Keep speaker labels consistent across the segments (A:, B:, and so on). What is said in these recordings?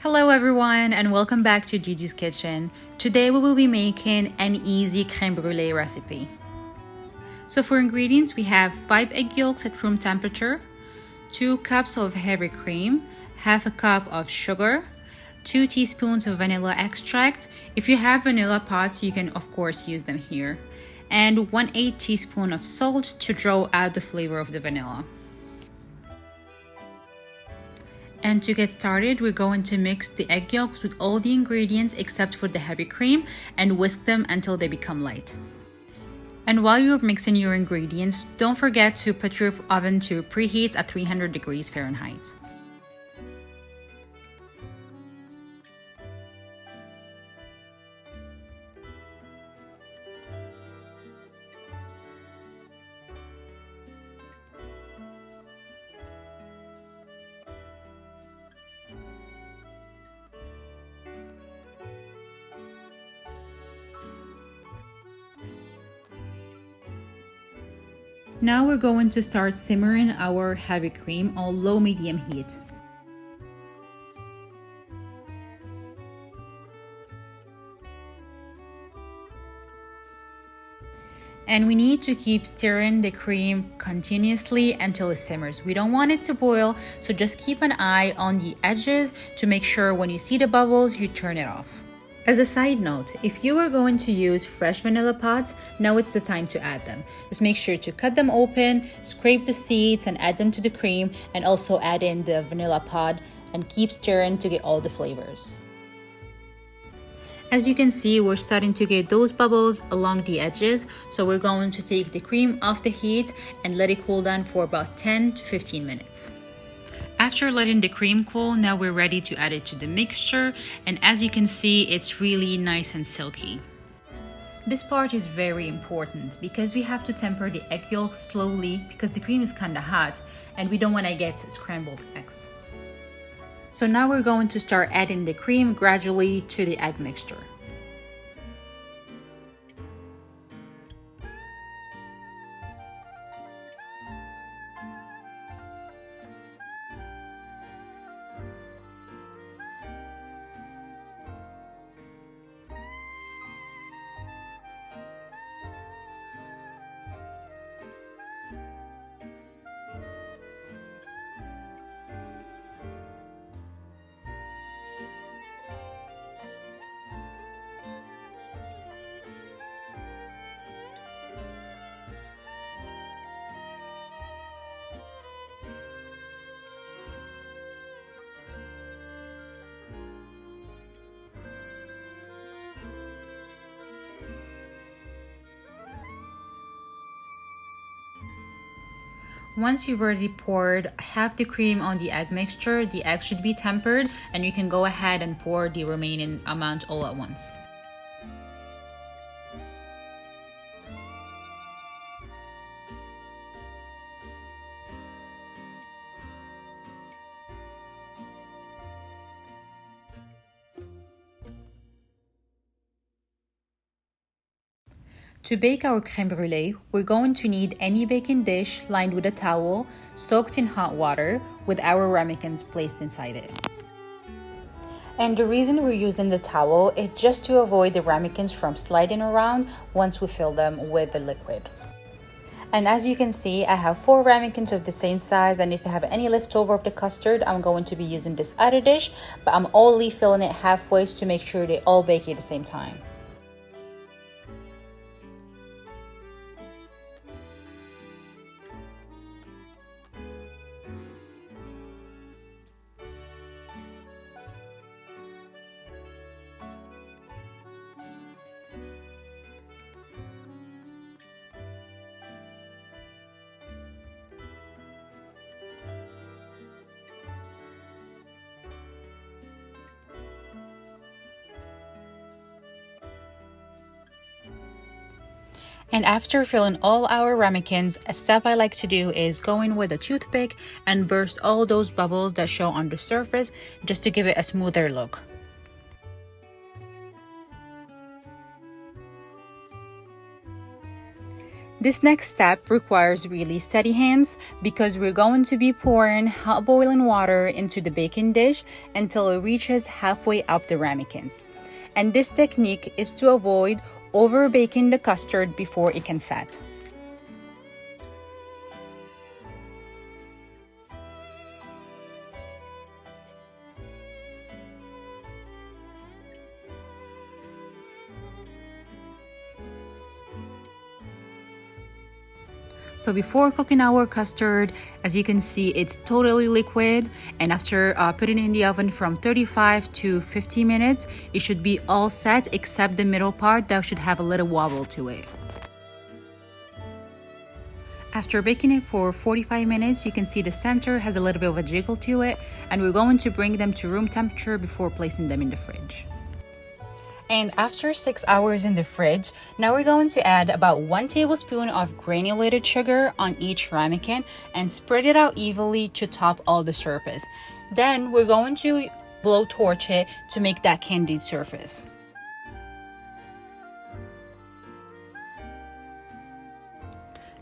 A: Hello everyone and welcome back to Gigi's Kitchen. Today we will be making an easy crème brûlée recipe. So for ingredients we have 5 egg yolks at room temperature, 2 cups of heavy cream, half a cup of sugar, 2 teaspoons of vanilla extract. If you have vanilla pots you can of course use them here, and 1/8 teaspoon of salt to draw out the flavor of the vanilla. And to get started, we're going to mix the egg yolks with all the ingredients except for the heavy cream and whisk them until they become light. And while you're mixing your ingredients, don't forget to put your oven to preheat at 300 degrees Fahrenheit. Now we're going to start simmering our heavy cream on low-medium heat. And we need to keep stirring the cream continuously until it simmers. We don't want it to boil, so just keep an eye on the edges to make sure when you see the bubbles, you turn it off. As a side note, if you are going to use fresh vanilla pods, now it's the time to add them. Just make sure to cut them open, scrape the seeds and add them to the cream, and also add in the vanilla pod and keep stirring to get all the flavors. As you can see, we're starting to get those bubbles along the edges, so we're going to take the cream off the heat and let it cool down for about 10 to 15 minutes. After letting the cream cool, now we're ready to add it to the mixture, and as you can see, it's really nice and silky. This part is very important because we have to temper the egg yolks slowly because the cream is kinda hot and we don't want to get scrambled eggs. So now we're going to start adding the cream gradually to the egg mixture. Once you've already poured half the cream on the egg mixture, the egg should be tempered and you can go ahead and pour the remaining amount all at once. To bake our crème brûlée, we're going to need any baking dish lined with a towel soaked in hot water with our ramekins placed inside it. And the reason we're using the towel is just to avoid the ramekins from sliding around once we fill them with the liquid. And as you can see, I have 4 ramekins of the same size, and if I have any leftover of the custard, I'm going to be using this other dish, but I'm only filling it halfway to make sure they all bake at the same time. And after filling all our ramekins, a step I like to do is go in with a toothpick and burst all those bubbles that show on the surface just to give it a smoother look. This next step requires really steady hands because we're going to be pouring hot boiling water into the baking dish until it reaches halfway up the ramekins. And this technique is to avoid over baking the custard before it can set. So before cooking our custard, as you can see, it's totally liquid, and after putting it in the oven from 35 to 50 minutes, it should be all set except the middle part that should have a little wobble to it. After baking it for 45 minutes, you can see the center has a little bit of a jiggle to it, and we're going to bring them to room temperature before placing them in the fridge. And after 6 hours in the fridge, now we're going to add about 1 tablespoon of granulated sugar on each ramekin and spread it out evenly to top all the surface. Then we're going to blowtorch it to make that candied surface.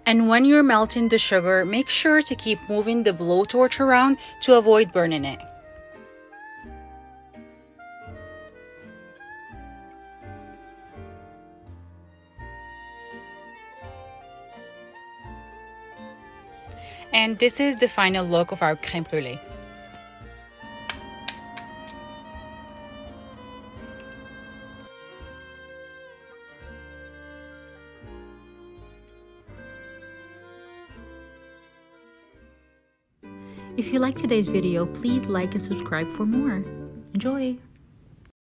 A: And when you're melting the sugar, make sure to keep moving the blowtorch around to avoid burning it. And this is the final look of our crème brûlée. If you liked today's video, please like and subscribe for more. Enjoy!